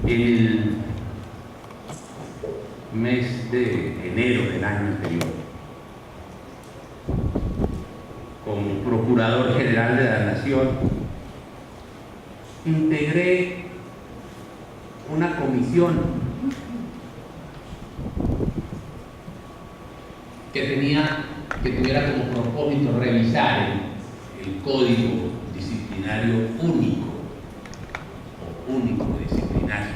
En el mes de enero del año anterior, como Procurador General de la Nación, integré una comisión que tuviera como propósito revisar el código disciplinario único disciplinario,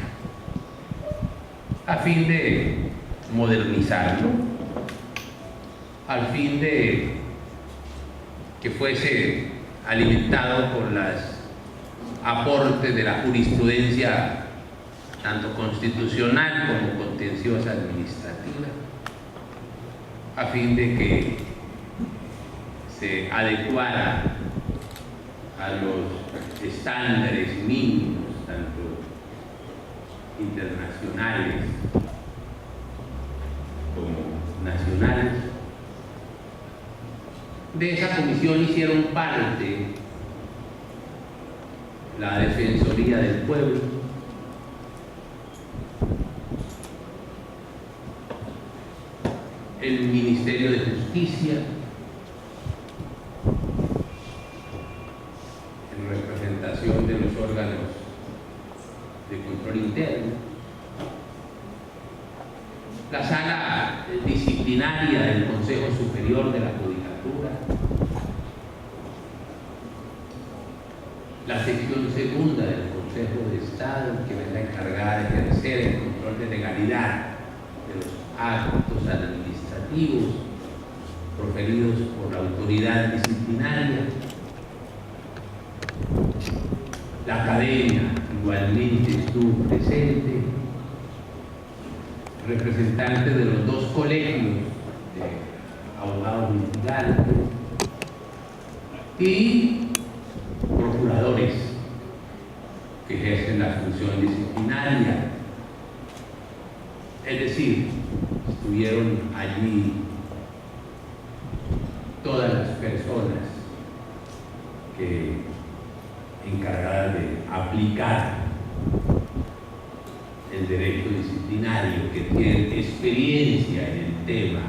a fin de modernizarlo, al fin de que fuese alimentado por los aportes de la jurisprudencia tanto constitucional como contenciosa administrativa, a fin de que se adecuara a los estándares mínimos, tanto internacionales como nacionales. De esa comisión hicieron parte la Defensoría del Pueblo, el Ministerio de Justicia, en representación de los órganos de control interno, la Sala Disciplinaria del Consejo Superior de la Judicatura, la sección segunda del Consejo de Estado, que es la encargada de ejercer el control de legalidad de los actos administrativos proferidos por la autoridad disciplinaria, la Academia igualmente estuvo presente, representantes de los dos colegios de abogados litigantes y procuradores que ejercen la función disciplinaria. Es decir, estuvieron allí todas las personas encargadas de aplicar el derecho disciplinario, que tienen experiencia en el tema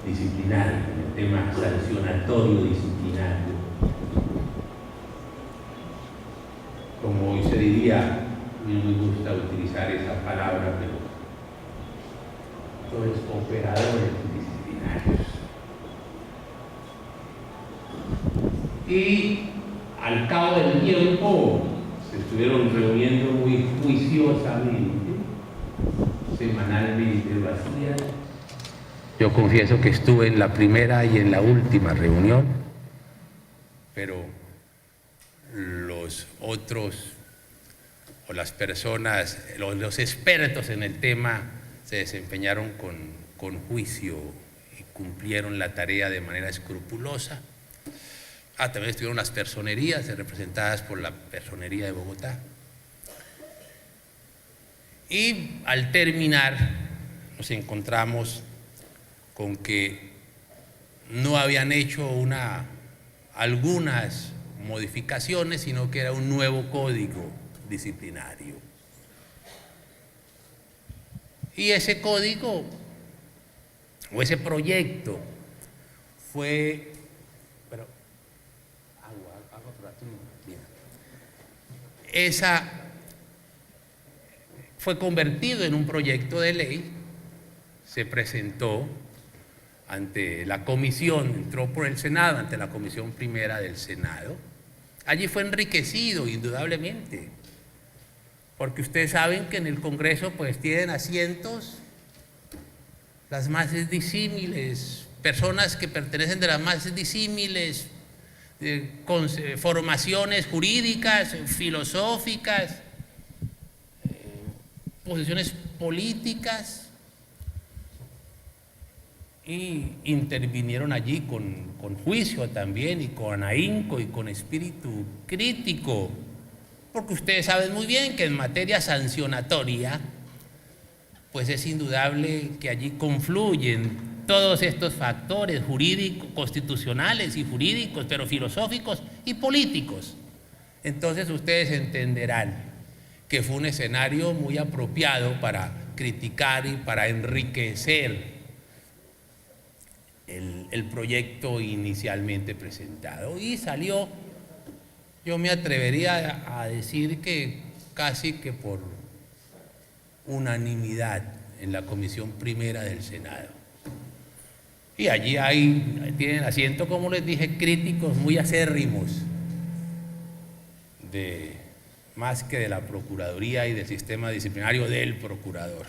disciplinario, en el tema sancionatorio disciplinario. Como hoy se diría, no me gusta utilizar esa palabra, pero los operadores disciplinarios. Y al cabo del tiempo se estuvieron reuniendo muy juiciosamente, semanalmente lo hacían. Yo confieso que estuve en la primera y en la última reunión, pero los otros o las personas, los expertos en el tema se desempeñaron con juicio y cumplieron la tarea de manera escrupulosa. También estuvieron las personerías representadas por la Personería de Bogotá. Y al terminar nos encontramos con que no habían hecho algunas modificaciones, sino que era un nuevo código disciplinario. Y ese código o ese proyecto fue fue convertido en un proyecto de ley, se presentó ante la comisión, entró por el Senado, ante la comisión primera del Senado. Allí fue enriquecido, indudablemente, porque ustedes saben que en el Congreso pues tienen asientos las más disímiles, personas que pertenecen de las más disímiles con formaciones jurídicas, filosóficas, posiciones políticas, y intervinieron allí con juicio también, y con ahínco y con espíritu crítico, porque ustedes saben muy bien que en materia sancionatoria pues es indudable que allí confluyen todos estos factores jurídicos, constitucionales y jurídicos, pero filosóficos y políticos. Entonces ustedes entenderán que fue un escenario muy apropiado para criticar y para enriquecer el proyecto inicialmente presentado. Y salió, yo me atrevería a decir que casi que por unanimidad en la Comisión Primera del Senado. Y allí tienen asiento, como les dije, críticos muy acérrimos, más que de la Procuraduría y del sistema disciplinario del Procurador.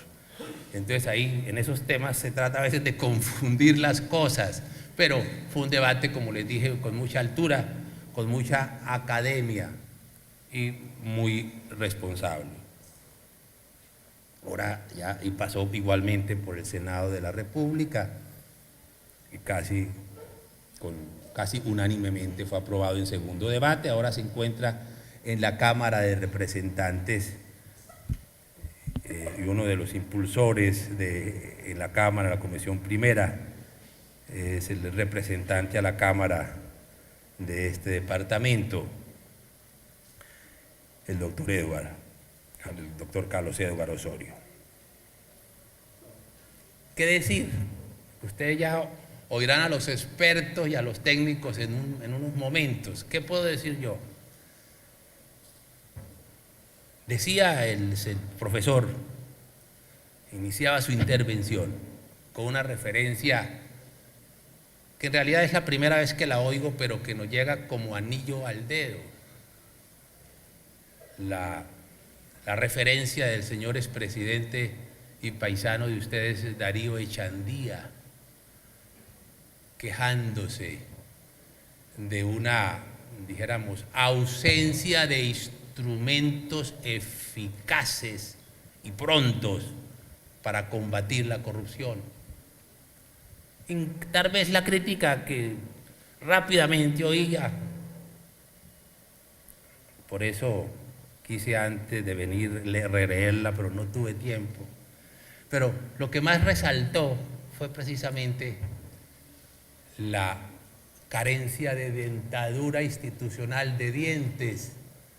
Entonces ahí, en esos temas, se trata a veces de confundir las cosas, pero fue un debate, como les dije, con mucha altura, con mucha academia y muy responsable. Ahora ya, y pasó igualmente por el Senado de la República, y casi unánimemente fue aprobado en segundo debate. Ahora se encuentra en la Cámara de Representantes, y uno de los impulsores en la Cámara, la Comisión Primera, es el representante a la Cámara de este departamento, el doctor Carlos Edward Osorio. ¿Qué decir? Ustedes ya oirán a los expertos y a los técnicos en unos momentos. ¿Qué puedo decir yo? Decía el profesor, iniciaba su intervención con una referencia que en realidad es la primera vez que la oigo, pero que nos llega como anillo al dedo. La referencia del señor expresidente y paisano de ustedes, Darío Echandía, quejándose de una, dijéramos, ausencia de instrumentos eficaces y prontos para combatir la corrupción. Y tal vez la crítica que rápidamente oía, por eso quise antes de venir releerla, pero no tuve tiempo. Pero lo que más resaltó fue precisamente la carencia de dentadura institucional, de dientes,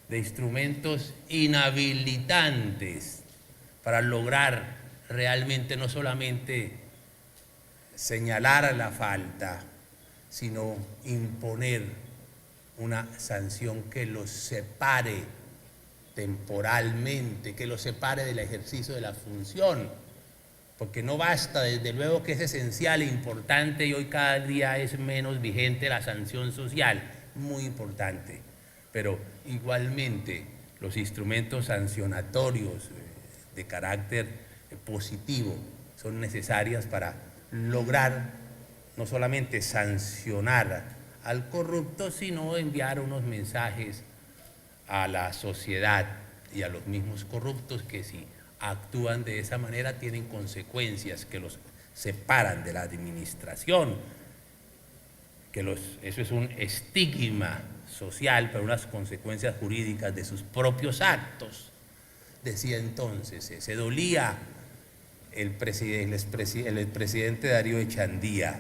de instrumentos inhabilitantes para lograr realmente no solamente señalar la falta, sino imponer una sanción que los separe temporalmente, que los separe del ejercicio de la función, porque no basta, desde luego que es esencial e importante, y hoy cada día es menos vigente la sanción social, muy importante, pero igualmente los instrumentos sancionatorios de carácter positivo son necesarios para lograr no solamente sancionar al corrupto, sino enviar unos mensajes a la sociedad y a los mismos corruptos que si actúan de esa manera tienen consecuencias que los separan de la administración, eso es un estigma social, pero unas consecuencias jurídicas de sus propios actos. Decía entonces, se dolía el expresidente Darío Echandía.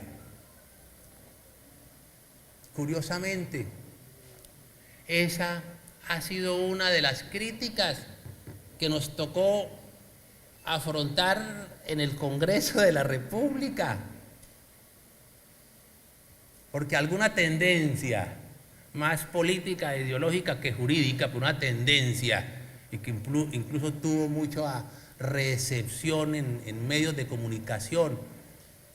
Curiosamente, esa ha sido una de las críticas que nos tocó afrontar en el Congreso de la República, porque alguna tendencia más política, ideológica que jurídica, pero una tendencia, y que incluso tuvo mucha recepción en medios de comunicación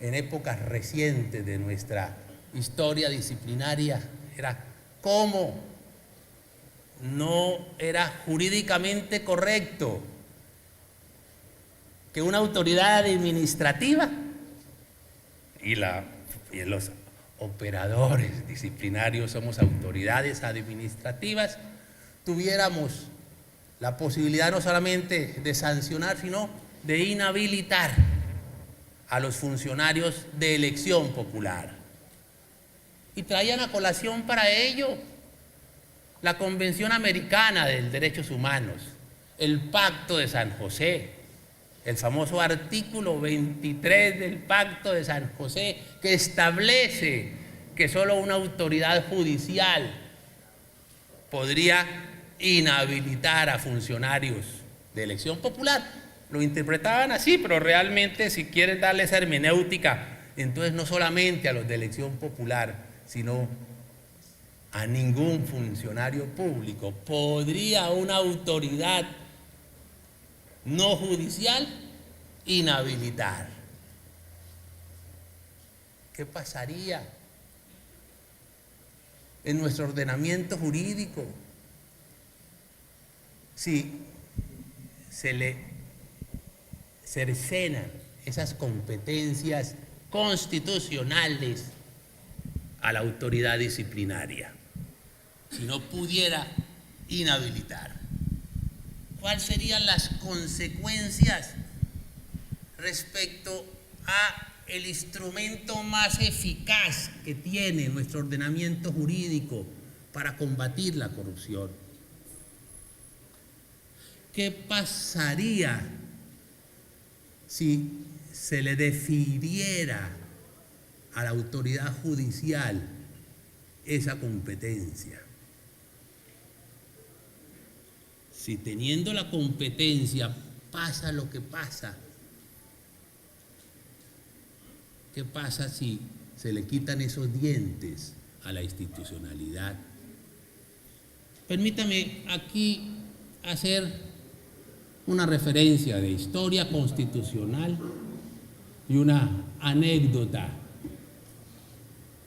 en épocas recientes de nuestra historia disciplinaria, era cómo no era jurídicamente correcto que una autoridad administrativa y los operadores disciplinarios somos autoridades administrativas, tuviéramos la posibilidad no solamente de sancionar, sino de inhabilitar a los funcionarios de elección popular. Y traían a colación para ello la Convención Americana de Derechos Humanos, el Pacto de San José, el famoso artículo 23 del Pacto de San José, que establece que solo una autoridad judicial podría inhabilitar a funcionarios de elección popular. Lo interpretaban así, pero realmente si quieren darle esa hermenéutica, entonces no solamente a los de elección popular, sino a ningún funcionario público podría una autoridad no judicial inhabilitar. ¿Qué pasaría en nuestro ordenamiento jurídico si se le cercenan esas competencias constitucionales a la autoridad disciplinaria? Si no pudiera inhabilitar, ¿cuáles serían las consecuencias respecto a el instrumento más eficaz que tiene nuestro ordenamiento jurídico para combatir la corrupción? ¿Qué pasaría si se le definiera a la autoridad judicial esa competencia? Si teniendo la competencia pasa lo que pasa, ¿qué pasa si se le quitan esos dientes a la institucionalidad? Permítame aquí hacer una referencia de historia constitucional y una anécdota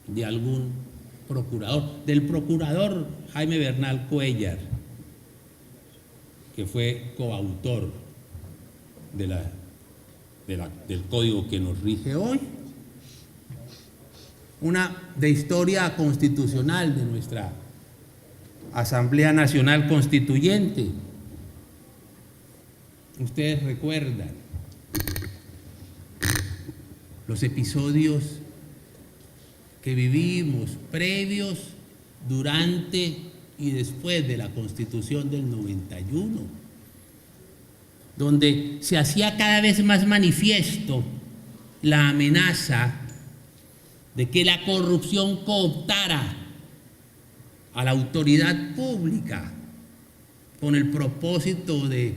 de algún procurador, del procurador Jaime Bernal Cuéllar, que fue coautor del código que nos rige hoy. Una de historia constitucional de nuestra Asamblea Nacional Constituyente. Ustedes recuerdan los episodios que vivimos previos, durante y después de la Constitución del 91, donde se hacía cada vez más manifiesto la amenaza de que la corrupción cooptara a la autoridad pública con el propósito de,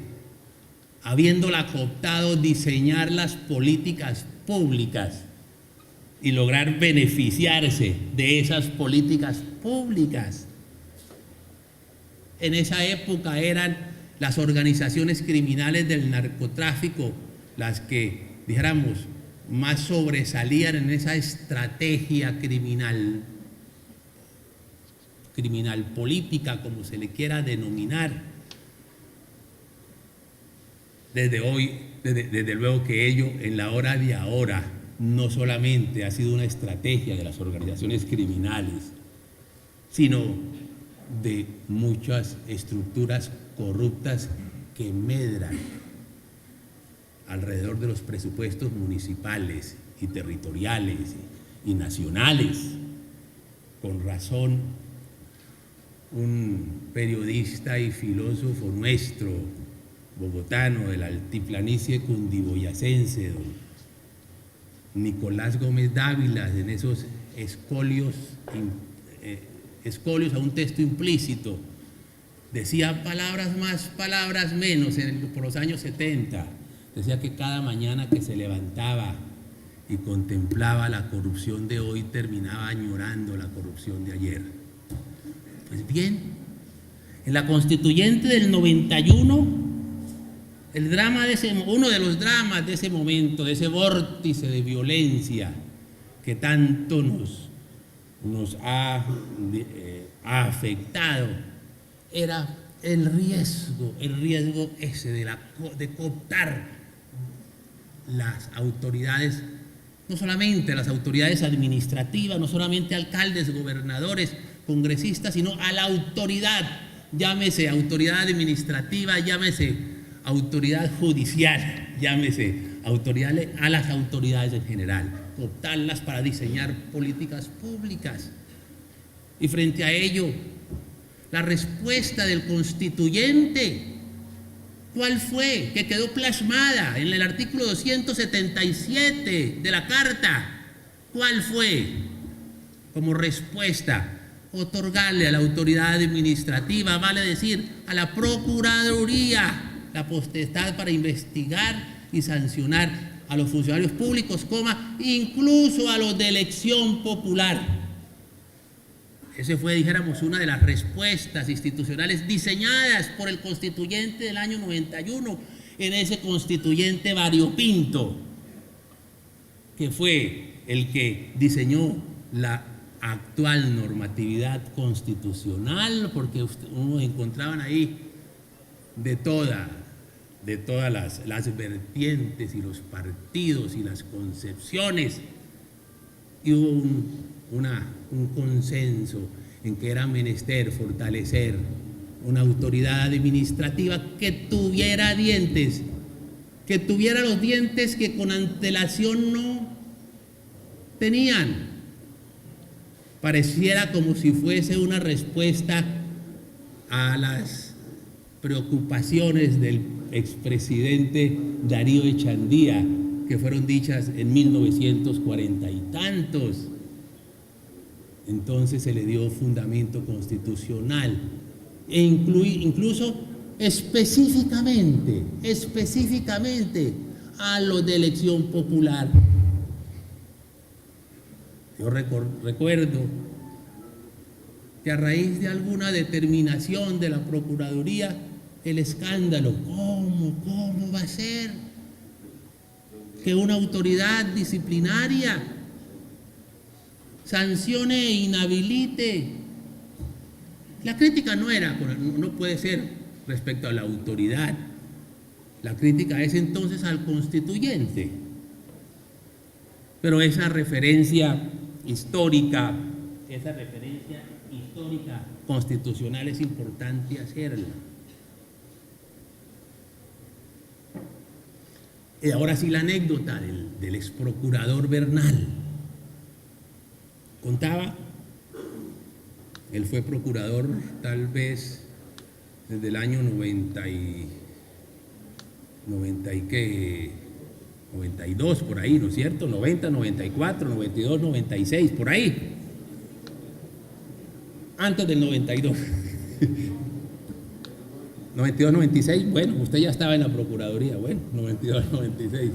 habiéndola cooptado, diseñar las políticas públicas y lograr beneficiarse de esas políticas públicas. En esa época eran las organizaciones criminales del narcotráfico las que, dijéramos, más sobresalían en esa estrategia criminal política, como se le quiera denominar. Desde luego que ello, en la hora de ahora, no solamente ha sido una estrategia de las organizaciones criminales, sino de muchas estructuras corruptas que medran alrededor de los presupuestos municipales y territoriales y nacionales. Con razón, un periodista y filósofo nuestro, bogotano, de la altiplanicie cundiboyacense, don Nicolás Gómez Dávila, en esos escolios a un texto implícito, decía palabras más, palabras menos, por los años 70, decía que cada mañana que se levantaba y contemplaba la corrupción de hoy, terminaba añorando la corrupción de ayer. Pues bien, en la Constituyente del 91, uno de los dramas de ese momento, de ese vórtice de violencia que tanto nos ha afectado, era el riesgo ese de cooptar las autoridades, no solamente las autoridades administrativas, no solamente alcaldes, gobernadores, congresistas, sino a la autoridad, llámese autoridad administrativa, llámese autoridad judicial, llámese a las autoridades en general, cooptarlas para diseñar políticas públicas. Y frente a ello, la respuesta del constituyente, ¿cuál fue? Que quedó plasmada en el artículo 277 de la Carta. ¿Cuál fue? Como respuesta, otorgarle a la autoridad administrativa, vale decir, a la Procuraduría la potestad para investigar y sancionar a los funcionarios públicos, incluso a los de elección popular. Esa fue, dijéramos, una de las respuestas institucionales diseñadas por el constituyente del año 91, en ese constituyente variopinto, que fue el que diseñó la actual normatividad constitucional, porque uno encontraban ahí de todas las vertientes y los partidos y las concepciones, y hubo un consenso en que era menester fortalecer una autoridad administrativa que tuviera dientes, que tuviera los dientes que con antelación no tenían. Pareciera como si fuese una respuesta a las preocupaciones del expresidente Darío Echandía, que fueron dichas en 1940 y tantos. Entonces se le dio fundamento constitucional e incluso específicamente a los de elección popular. Yo recuerdo que a raíz de alguna determinación de la Procuraduría, el escándalo, ¿cómo va a ser que una autoridad disciplinaria sancione e inhabilite? La crítica no puede ser respecto a la autoridad, la crítica es entonces al constituyente. Pero esa referencia histórica constitucional es importante hacerla. Y ahora sí la anécdota del exprocurador Bernal. Contaba, él fue procurador tal vez desde el año 92 por ahí, ¿no es cierto? 90, 94, 92, 96, por ahí. Antes del 92. 92, 96, bueno, usted ya estaba en la Procuraduría, bueno, 92, 96.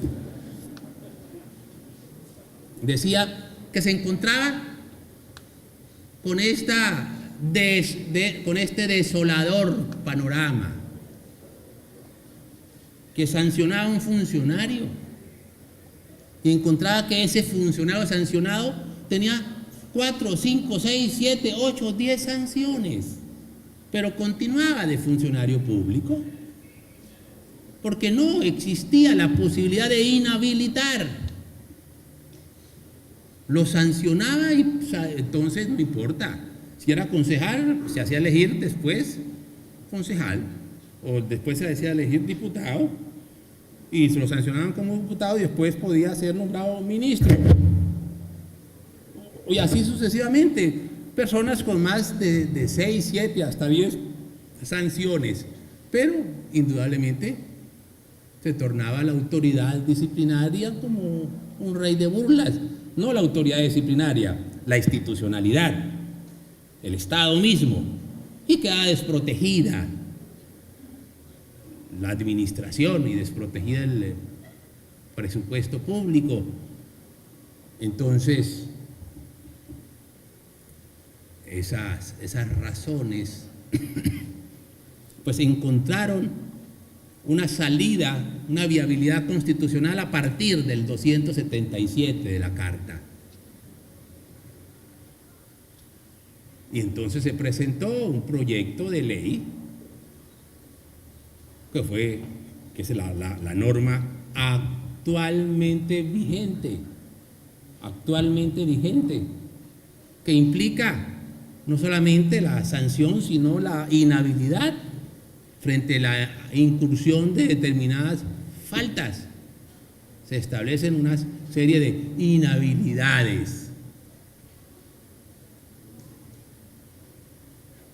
Decía que se encontraba con este desolador panorama, que sancionaba a un funcionario y encontraba que ese funcionario sancionado tenía 4, 5, 6, 7, 8, 10 sanciones, pero continuaba de funcionario público porque no existía la posibilidad de inhabilitar. Lo sancionaba y entonces no importa. Si era concejal, se hacía elegir después concejal, o después se hacía elegir diputado, y se lo sancionaban como diputado y después podía ser nombrado ministro. Y así sucesivamente, personas con más de 6, 7, hasta 10 sanciones, pero indudablemente se tornaba la autoridad disciplinaria como un rey de burlas. No la autoridad disciplinaria, la institucionalidad, el Estado mismo, y queda desprotegida la administración y desprotegida el presupuesto público. Entonces, esas razones pues encontraron una salida, una viabilidad constitucional a partir del 277 de la Carta. Y entonces se presentó un proyecto de ley que es la norma actualmente vigente, que implica no solamente la sanción, sino la inhabilidad frente a la incursión de determinadas faltas. Se establecen una serie de inhabilidades.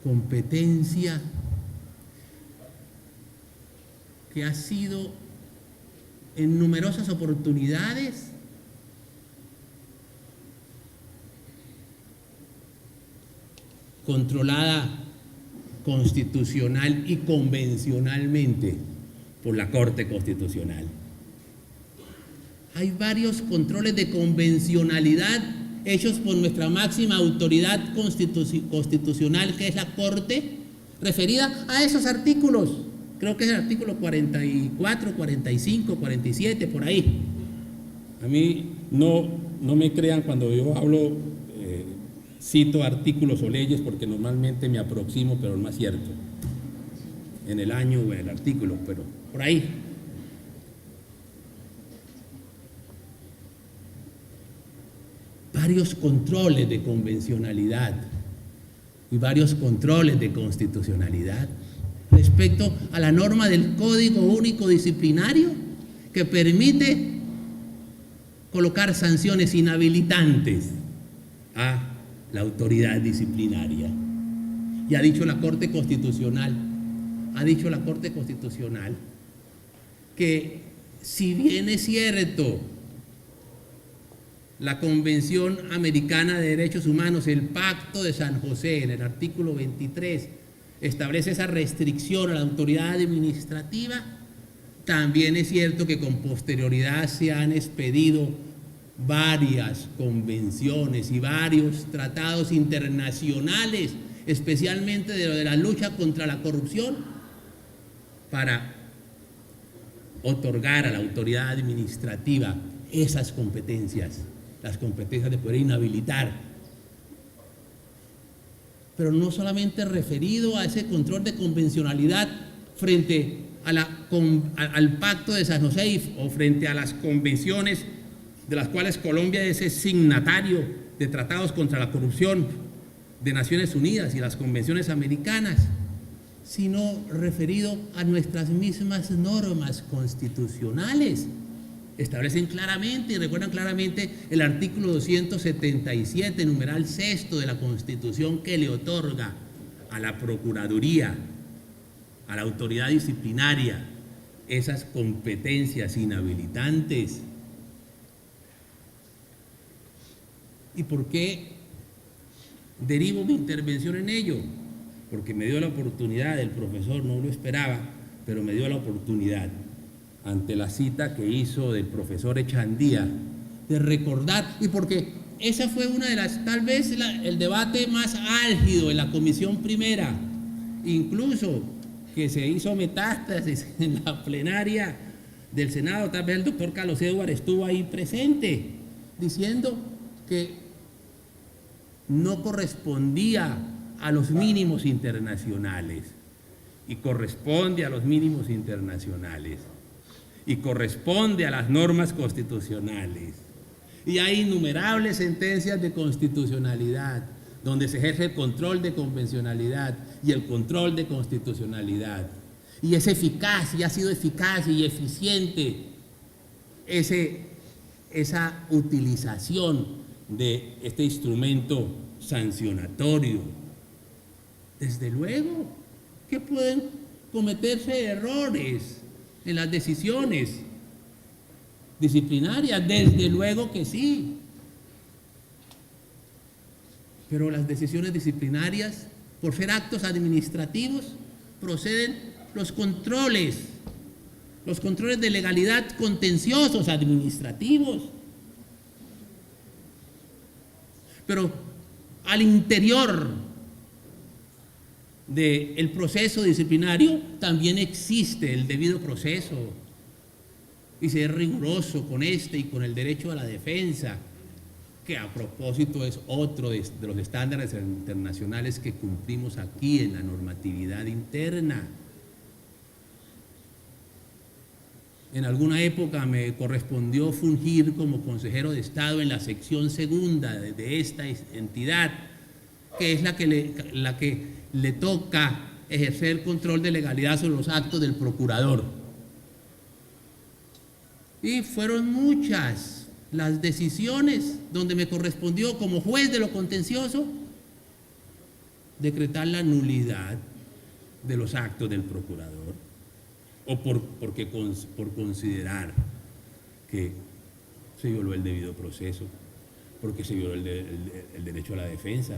Competencia que ha sido en numerosas oportunidades controlada constitucional y convencionalmente por la Corte Constitucional. Hay varios controles de convencionalidad hechos por nuestra máxima autoridad constitucional, que es la Corte, referida a esos artículos. Creo que es el artículo 44, 45, 47, por ahí. A mí no me crean cuando yo hablo, cito artículos o leyes, porque normalmente me aproximo, pero no es cierto, en el año o en el artículo, pero por ahí. Varios controles de convencionalidad y varios controles de constitucionalidad respecto a la norma del Código Único Disciplinario, que permite colocar sanciones inhabilitantes a la autoridad disciplinaria. Y ha dicho la Corte Constitucional, que si bien es cierto, la Convención Americana de Derechos Humanos, el Pacto de San José, en el artículo 23, establece esa restricción a la autoridad administrativa, también es cierto que con posterioridad se han expedido varias convenciones y varios tratados internacionales, especialmente de la lucha contra la corrupción, para otorgar a la autoridad administrativa esas competencias, las competencias de poder inhabilitar. Pero no solamente referido a ese control de convencionalidad frente al Pacto de San José o frente a las convenciones de las cuales Colombia es signatario de tratados contra la corrupción de Naciones Unidas y las convenciones americanas, sino referido a nuestras mismas normas constitucionales. Establecen claramente y recuerdan claramente el artículo 277, numeral sexto de la Constitución, que le otorga a la Procuraduría, a la autoridad disciplinaria, esas competencias inhabilitantes. ¿Y por qué derivo mi intervención en ello? Porque me dio la oportunidad, el profesor no lo esperaba, pero me dio la oportunidad, ante la cita que hizo del profesor Echandía, de recordar, y porque esa fue una de las, tal vez el debate más álgido en la comisión primera, incluso que se hizo metástasis en la plenaria del Senado. Tal vez el doctor Carlos Edward estuvo ahí presente, diciendo que no correspondía a los mínimos internacionales, y corresponde a los mínimos internacionales, y corresponde a las normas constitucionales. Y hay innumerables sentencias de constitucionalidad donde se ejerce el control de convencionalidad y el control de constitucionalidad. Y es eficaz, y ha sido eficaz y eficiente esa utilización de este instrumento sancionatorio. Desde luego que pueden cometerse errores en las decisiones disciplinarias, desde luego que sí. Pero las decisiones disciplinarias, por ser actos administrativos, proceden los controles de legalidad contenciosos administrativos. Pero al interior del proceso disciplinario también existe el debido proceso, y ser riguroso con este y con el derecho a la defensa, que a propósito es otro de los estándares internacionales que cumplimos aquí en la normatividad interna. En alguna época me correspondió fungir como consejero de Estado en la sección segunda de esta entidad, que es la que le toca ejercer control de legalidad sobre los actos del procurador. Y fueron muchas las decisiones donde me correspondió, como juez de lo contencioso, decretar la nulidad de los actos del procurador, o por considerar que se violó el debido proceso, porque se violó el derecho a la defensa,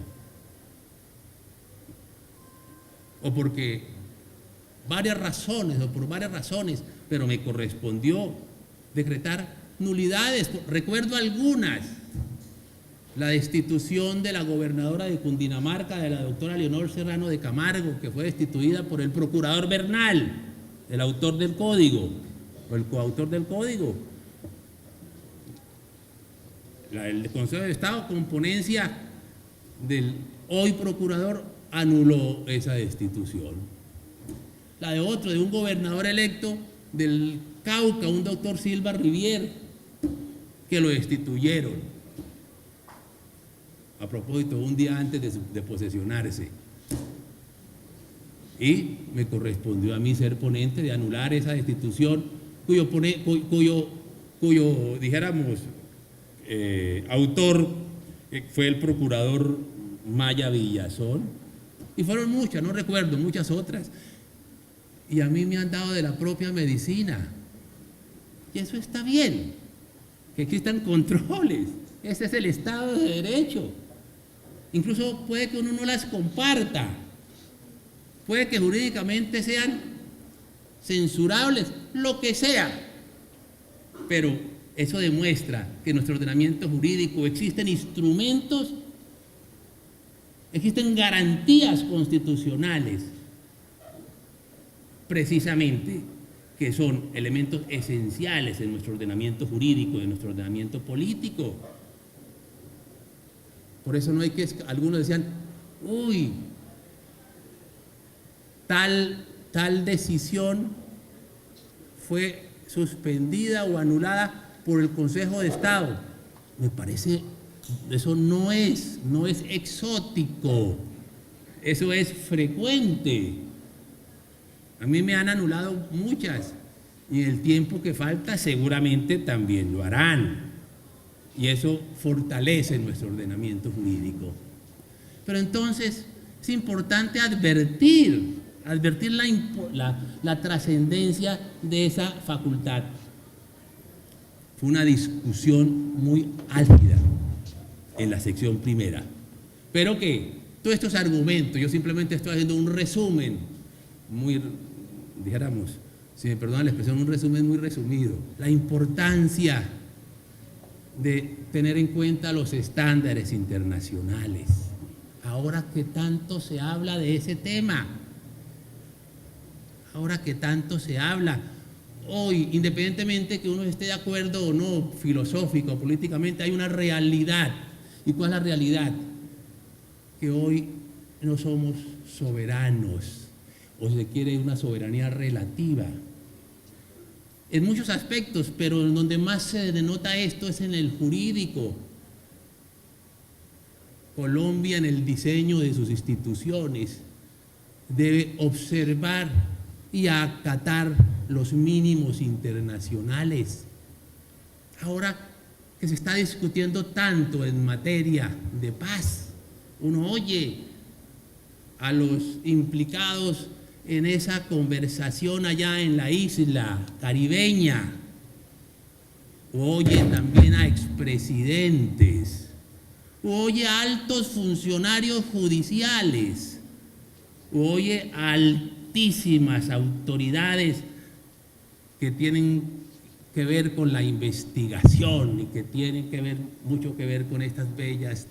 o porque varias razones o por varias razones, pero me correspondió decretar nulidades. Recuerdo algunas: la destitución de la gobernadora de Cundinamarca, de la doctora Leonor Serrano de Camargo, que fue destituida por el procurador Bernal, el autor del código, o el coautor del código. El Consejo de Estado, con ponencia del hoy procurador, anuló esa destitución. La de otro, de un gobernador electo del Cauca, un doctor Silva Rivier, que lo destituyeron a propósito un día antes de posesionarse. Y me correspondió a mí ser ponente de anular esa destitución, cuyo dijéramos, autor fue el procurador Maya Villazón, y fueron muchas, no recuerdo, muchas otras. Y a mí me han dado de la propia medicina, y eso está bien, que existan controles. Ese es el Estado de Derecho. Incluso puede que uno no las comparta, puede que jurídicamente sean censurables, lo que sea, pero eso demuestra que en nuestro ordenamiento jurídico existen instrumentos, existen garantías constitucionales, precisamente, que son elementos esenciales en nuestro ordenamiento jurídico, en nuestro ordenamiento político. Por eso no hay que, algunos decían, uy, tal decisión fue suspendida o anulada por el Consejo de Estado. Me parece, eso no es exótico, eso es frecuente. A mí me han anulado muchas, y en el tiempo que falta seguramente también lo harán. Y eso fortalece nuestro ordenamiento jurídico. Pero entonces es importante advertir la trascendencia de esa facultad. Fue una discusión muy álgida en la sección primera. Pero que todos estos argumentos, yo simplemente estoy haciendo un resumen muy, dijéramos, si me perdonan la expresión, un resumen muy resumido. La importancia de tener en cuenta los estándares internacionales. Ahora que tanto se habla de ese tema, ahora que tanto se habla, hoy, independientemente que uno esté de acuerdo o no, filosófico o políticamente, hay una realidad. ¿Y cuál es la realidad? Que hoy no somos soberanos, o se quiere una soberanía relativa. En muchos aspectos, pero en donde más se denota esto es en el jurídico. Colombia, en el diseño de sus instituciones, debe observar y acatar los mínimos internacionales. Ahora que se está discutiendo tanto en materia de paz, uno oye a los implicados en esa conversación allá en la isla caribeña, oye también a expresidentes, oye a altos funcionarios judiciales, oye a altísimas autoridades que tienen que ver con la investigación y que tienen que ver, mucho que ver con estas bellas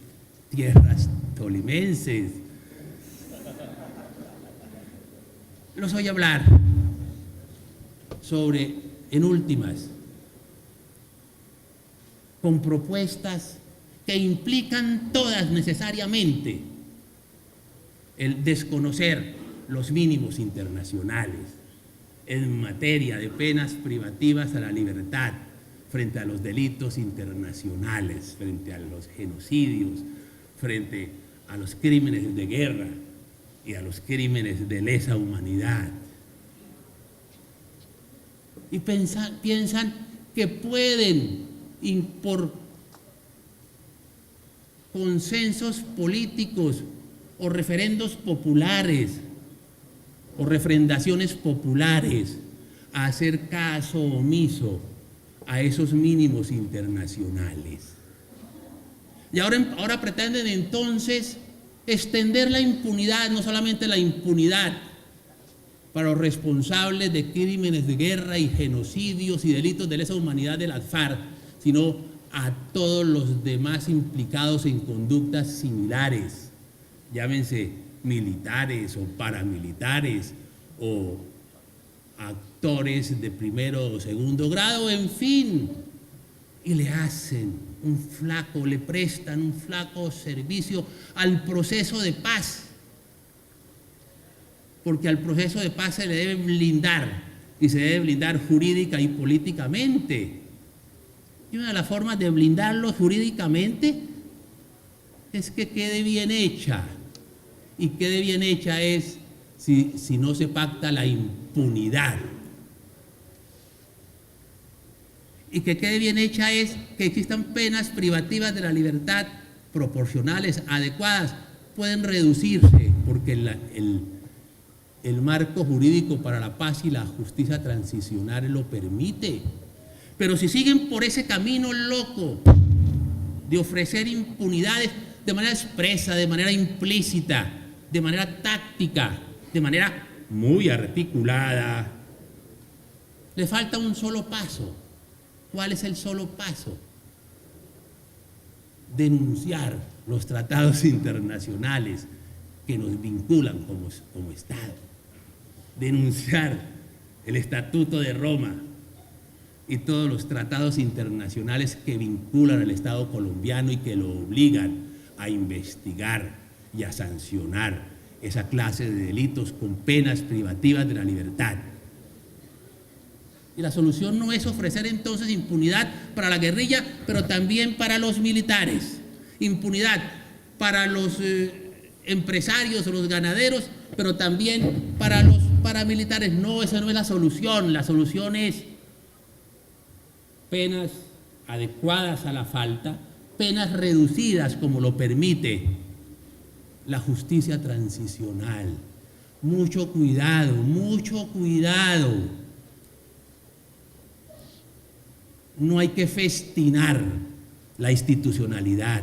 tierras tolimenses. Los oye hablar sobre, en últimas, con propuestas que implican todas necesariamente el desconocer los mínimos internacionales en materia de penas privativas a la libertad frente a los delitos internacionales, frente a los genocidios, frente a los crímenes de guerra y a los crímenes de lesa humanidad. Y piensan que pueden, por consensos políticos o referendos populares o refrendaciones populares, hacer caso omiso a esos mínimos internacionales. Y ahora pretenden entonces extender la impunidad, no solamente la impunidad para los responsables de crímenes de guerra y genocidios y delitos de lesa humanidad de las FARC, sino a todos los demás implicados en conductas similares, llámense militares o paramilitares o actores de primero o segundo grado, en fin, y le prestan un flaco servicio al proceso de paz, porque al proceso de paz se le debe blindar, y se debe blindar jurídica y políticamente. Y una de las formas de blindarlo jurídicamente es que quede bien hecha, y quede bien hecha es si no se pacta la impunidad. Y que quede bien hecha es que existan penas privativas de la libertad proporcionales, adecuadas, pueden reducirse, porque el marco jurídico para la paz y la justicia transicional lo permite. Pero si siguen por ese camino loco de ofrecer impunidades de manera expresa, de manera implícita, de manera táctica, de manera muy articulada, le falta un solo paso. ¿Cuál es el solo paso? Denunciar los tratados internacionales que nos vinculan como Estado. Denunciar el Estatuto de Roma y todos los tratados internacionales que vinculan al Estado colombiano y que lo obligan a investigar y a sancionar esa clase de delitos con penas privativas de la libertad. Y la solución no es ofrecer entonces impunidad para la guerrilla, pero también para los militares, impunidad para los empresarios o los ganaderos, pero también para los paramilitares. No, esa no es la solución. La solución es penas adecuadas a la falta, penas reducidas como lo permite la justicia transicional. Mucho cuidado, mucho cuidado. No hay que festinar la institucionalidad.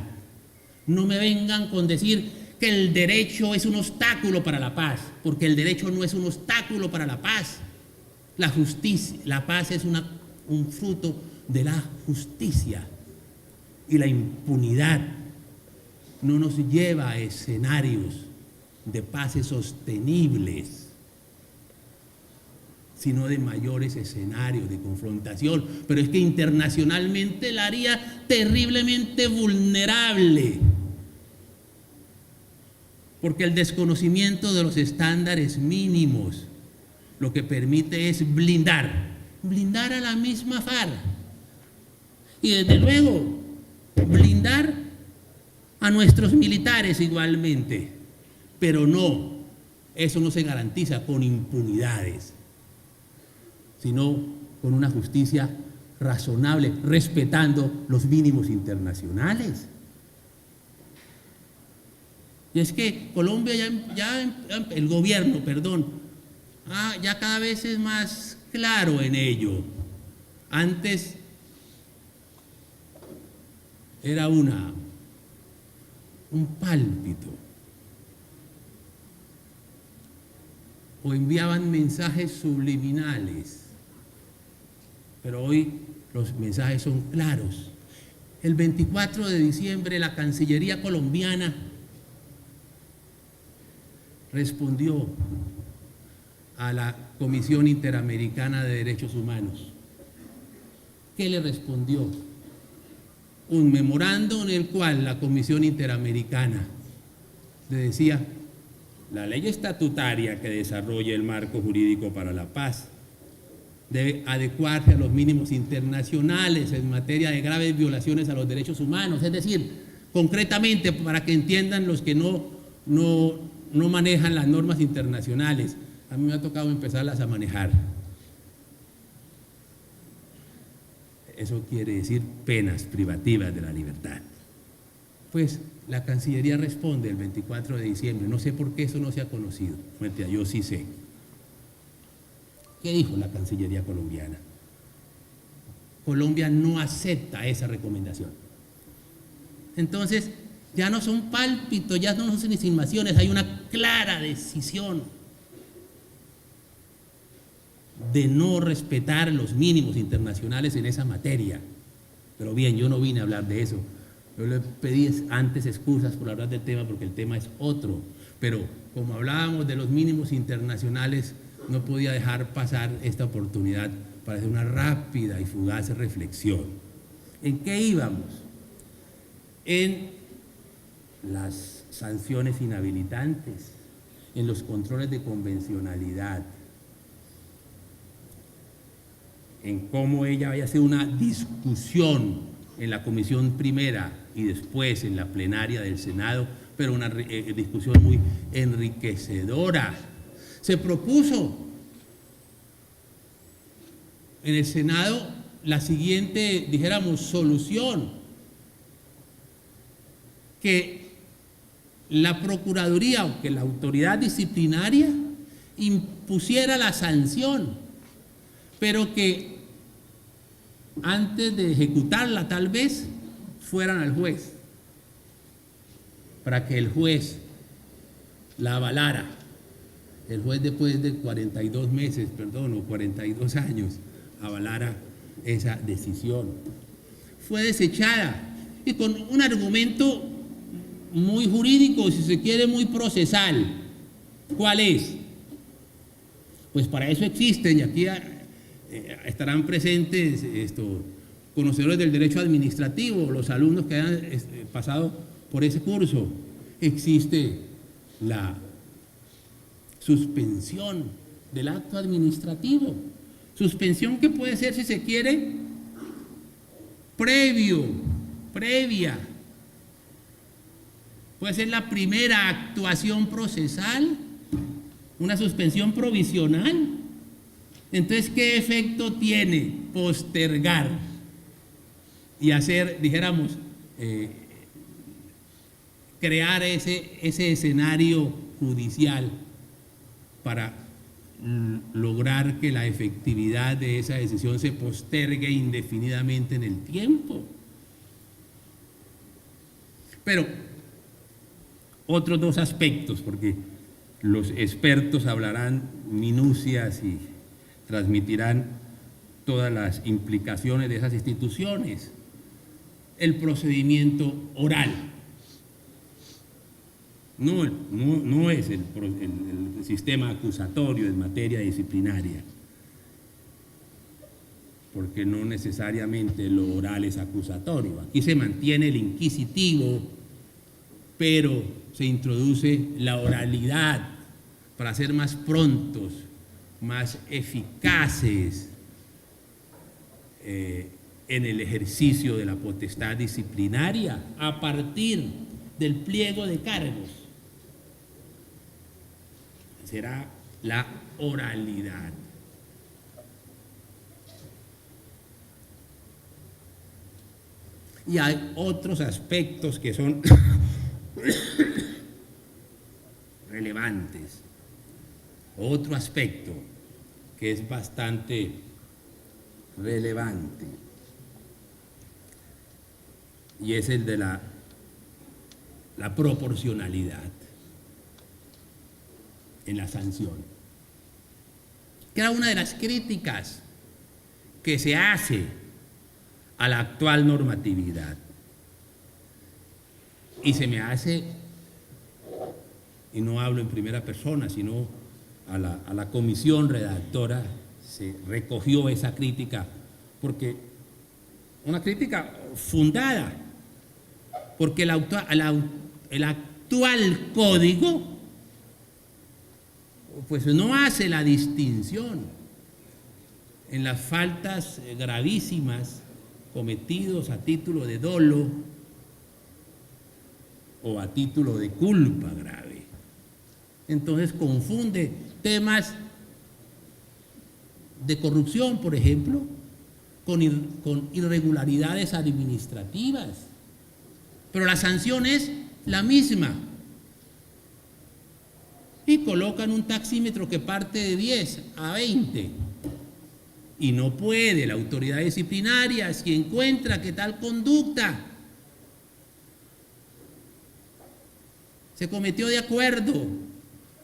No me vengan con decir que el derecho es un obstáculo para la paz, porque el derecho no es un obstáculo para la paz. La justicia, la paz es un fruto de la justicia, y la impunidad no nos lleva a escenarios de paces sostenibles, sino de mayores escenarios de confrontación. Pero es que internacionalmente la haría terriblemente vulnerable, porque el desconocimiento de los estándares mínimos lo que permite es blindar a la misma FARC, y desde luego blindar a nuestros militares igualmente, pero no, eso no se garantiza con impunidades, sino con una justicia razonable, respetando los mínimos internacionales. Y es que Colombia el gobierno, ya cada vez es más claro en ello. Antes era un pálpito, o enviaban mensajes subliminales, pero hoy los mensajes son claros. El 24 de diciembre la Cancillería colombiana respondió a la Comisión Interamericana de Derechos Humanos. ¿Qué le respondió? Un memorando en el cual la Comisión Interamericana le decía: la ley estatutaria que desarrolla el marco jurídico para la paz debe adecuarse a los mínimos internacionales en materia de graves violaciones a los derechos humanos. Es decir, concretamente, para que entiendan los que no manejan las normas internacionales, a mí me ha tocado empezarlas a manejar. Eso quiere decir penas privativas de la libertad. Pues la Cancillería responde el 24 de diciembre. No sé por qué eso no se ha conocido. Mentira, yo sí sé. ¿Qué dijo la Cancillería colombiana? Colombia no acepta esa recomendación. Entonces, ya no son pálpitos, ya no son insinuaciones, hay una clara decisión. de no respetar los mínimos internacionales en esa materia. Pero bien, yo no vine a hablar de eso. Yo le pedí antes excusas por hablar del tema porque el tema es otro. Pero como hablábamos de los mínimos internacionales, no podía dejar pasar esta oportunidad para hacer una rápida y fugaz reflexión. ¿En qué íbamos? En las sanciones inhabilitantes, en los controles de convencionalidad, en cómo ella había sido una discusión en la comisión primera y después en la plenaria del Senado, pero una discusión muy enriquecedora. Se propuso en el Senado la siguiente, dijéramos, solución: que la Procuraduría o que la autoridad disciplinaria impusiera la sanción, pero que antes de ejecutarla tal vez fueran al juez, para que el juez la avalara. El juez, después de 42 meses, perdón, o 42 años, avalara esa decisión. Fue desechada y con un argumento muy jurídico, si se quiere, muy procesal. ¿Cuál es? Pues para eso existen, y aquí estarán presentes conocedores del derecho administrativo, los alumnos que han pasado por ese curso. Existe la suspensión del acto administrativo, suspensión que puede ser, si se quiere, previa, puede ser la primera actuación procesal, una suspensión provisional. Entonces, ¿qué efecto tiene postergar y hacer, dijéramos, crear ese escenario judicial para lograr que la efectividad de esa decisión se postergue indefinidamente en el tiempo? Pero otros dos aspectos, porque los expertos hablarán minucias y transmitirán todas las implicaciones de esas instituciones. El procedimiento oral no es el sistema acusatorio en materia disciplinaria, porque no necesariamente lo oral es acusatorio. Aquí se mantiene el inquisitivo, pero se introduce la oralidad para ser más prontos, más eficaces en el ejercicio de la potestad disciplinaria a partir del pliego de cargos. Será la oralidad. Y hay otros aspectos que son relevantes. Otro aspecto que es bastante relevante, y es el de la proporcionalidad en la sanción, que era una de las críticas que se hace a la actual normatividad. Y se me hace, y no hablo en primera persona, sino a la comisión redactora, se recogió esa crítica, porque una crítica fundada, porque el actual código pues no hace la distinción en las faltas gravísimas cometidos a título de dolo o a título de culpa grave. Entonces confunde temas de corrupción, por ejemplo, con irregularidades administrativas, pero la sanción es la misma. Y colocan un taxímetro que parte de 10 a 20. Y no puede la autoridad disciplinaria, si encuentra que tal conducta se cometió de acuerdo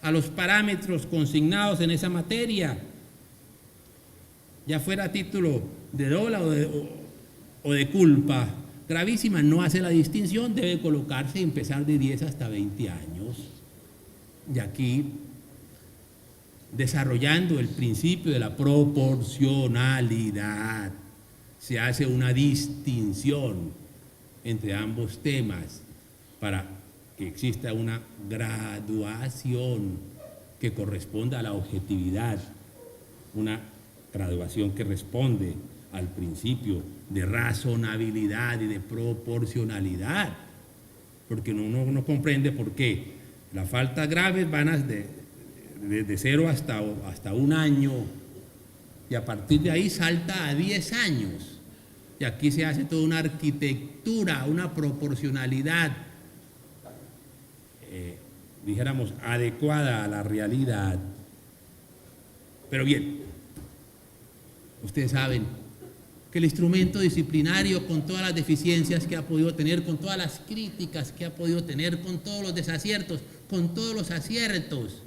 a los parámetros consignados en esa materia, ya fuera a título de dolo o de culpa gravísima, no hace la distinción, debe colocarse y empezar de 10 hasta 20 años. Y aquí, desarrollando el principio de la proporcionalidad, se hace una distinción entre ambos temas para que exista una graduación que corresponda a la objetividad, una graduación que responde al principio de razonabilidad y de proporcionalidad, porque uno no comprende por qué las faltas graves van de 0 hasta 1 año, y a partir de ahí salta a 10 años. Y aquí se hace toda una arquitectura, una proporcionalidad, dijéramos, adecuada a la realidad. Pero bien, ustedes saben que el instrumento disciplinario, con todas las deficiencias que ha podido tener, con todas las críticas que ha podido tener, con todos los desaciertos, con todos los aciertos,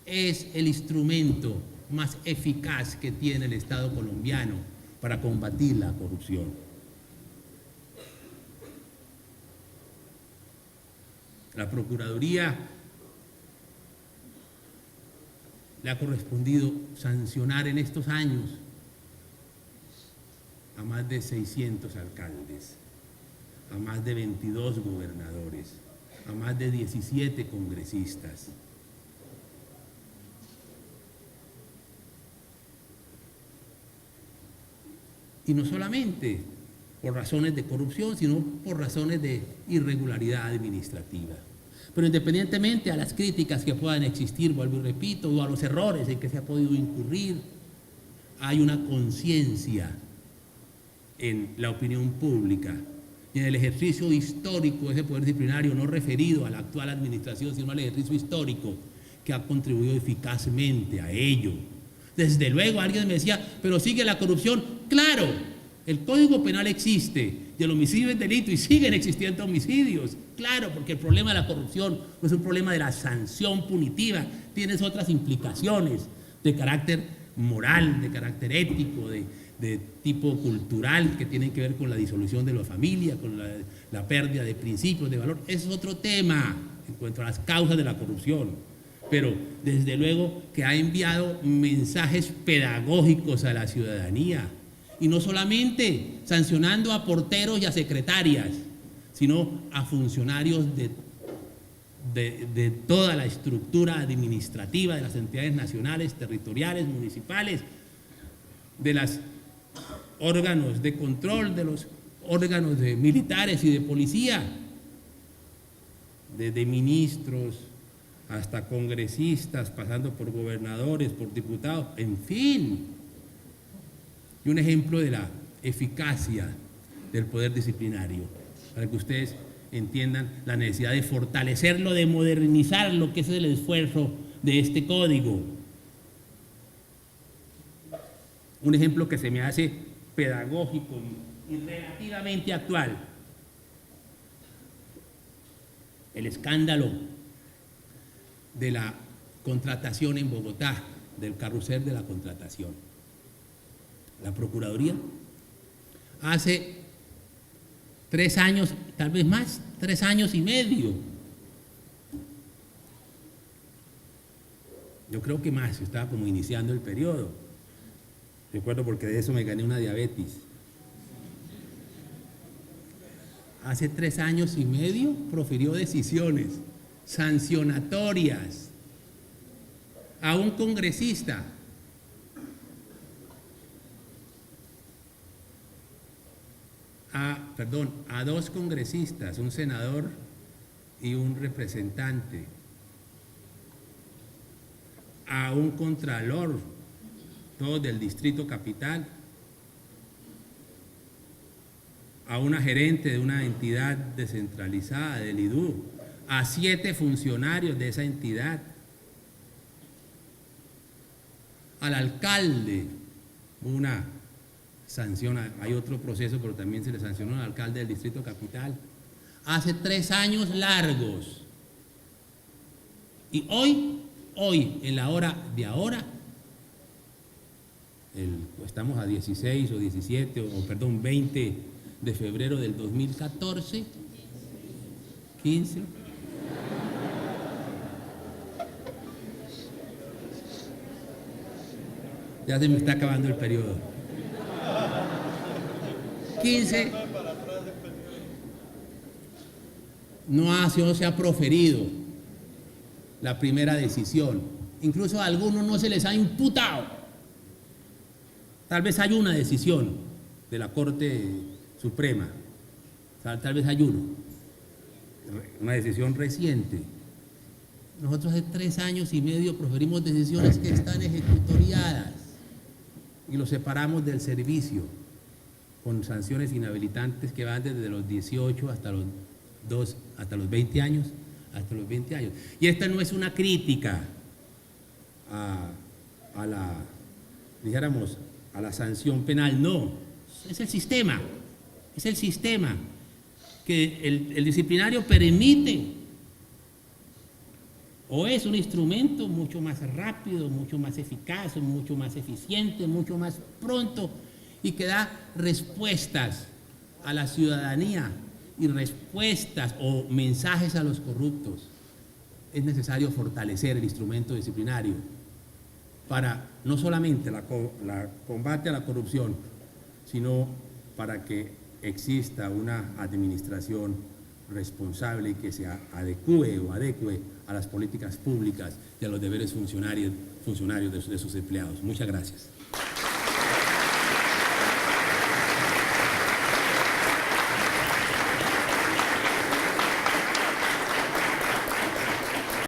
es el instrumento más eficaz que tiene el Estado colombiano para combatir la corrupción. La Procuraduría le ha correspondido sancionar en estos años a más de 600 alcaldes, a más de 22 gobernadores, a más de 17 congresistas. Y no solamente por razones de corrupción, sino por razones de irregularidad administrativa. Pero independientemente a las críticas que puedan existir, vuelvo y repito, o a los errores en que se ha podido incurrir, hay una conciencia en la opinión pública y en el ejercicio histórico de ese poder disciplinario, no referido a la actual administración, sino al ejercicio histórico, que ha contribuido eficazmente a ello. Desde luego alguien me decía, pero sigue la corrupción. Claro, el Código Penal existe y el homicidio es delito y siguen existiendo homicidios. Claro, porque el problema de la corrupción no es un problema de la sanción punitiva, tiene otras implicaciones de carácter moral, de carácter ético, de tipo cultural, que tienen que ver con la disolución de la familia, con la pérdida de principios, de valor. Ese es otro tema en cuanto a las causas de la corrupción. Pero desde luego que ha enviado mensajes pedagógicos a la ciudadanía, y no solamente sancionando a porteros y a secretarias, sino a funcionarios de toda la estructura administrativa de las entidades nacionales, territoriales, municipales, de los órganos de control, de los órganos de militares y de policía, desde ministros hasta congresistas, pasando por gobernadores, por diputados, en fin. Y un ejemplo de la eficacia del poder disciplinario, para que ustedes entiendan la necesidad de fortalecerlo, de modernizarlo, que ese es el esfuerzo de este código. Un ejemplo que se me hace pedagógico y relativamente actual: el escándalo de la contratación en Bogotá, del carrusel de la contratación. La Procuraduría hace 3 años, tal vez más, 3 años y medio, yo creo que más, estaba como iniciando el periodo, recuerdo porque de eso me gané una diabetes. Hace 3 años y medio profirió decisiones sancionatorias a un congresista, a 2 congresistas, un senador y un representante, a un contralor, todos del Distrito Capital, a una gerente de una entidad descentralizada del IDU, a 7 funcionarios de esa entidad, al alcalde, una sanción, hay otro proceso, pero también se le sancionó al alcalde del Distrito Capital, hace 3 años largos. Y hoy, en la hora de ahora, estamos a 16 o 17, o perdón, 20 de febrero del 2014, 15. Ya se me está acabando el periodo. 15. No se ha proferido la primera decisión. Incluso a algunos no se les ha imputado. Tal vez hay una decisión de la Corte Suprema. Tal vez hay una decisión reciente. Nosotros hace 3 años y medio proferimos decisiones que están ejecutoriadas y los separamos del servicio con sanciones inhabilitantes que van desde los 18 hasta los 20 años. Y esta no es una crítica a la sanción penal, no, es el sistema que el disciplinario permite, o es un instrumento mucho más rápido, mucho más eficaz, mucho más eficiente, mucho más pronto, y que da respuestas a la ciudadanía y respuestas o mensajes a los corruptos. Es necesario fortalecer el instrumento disciplinario para no solamente la combate a la corrupción, sino para que exista una administración responsable y que se adecue a las políticas públicas y a los deberes funcionarios de sus empleados. Muchas gracias.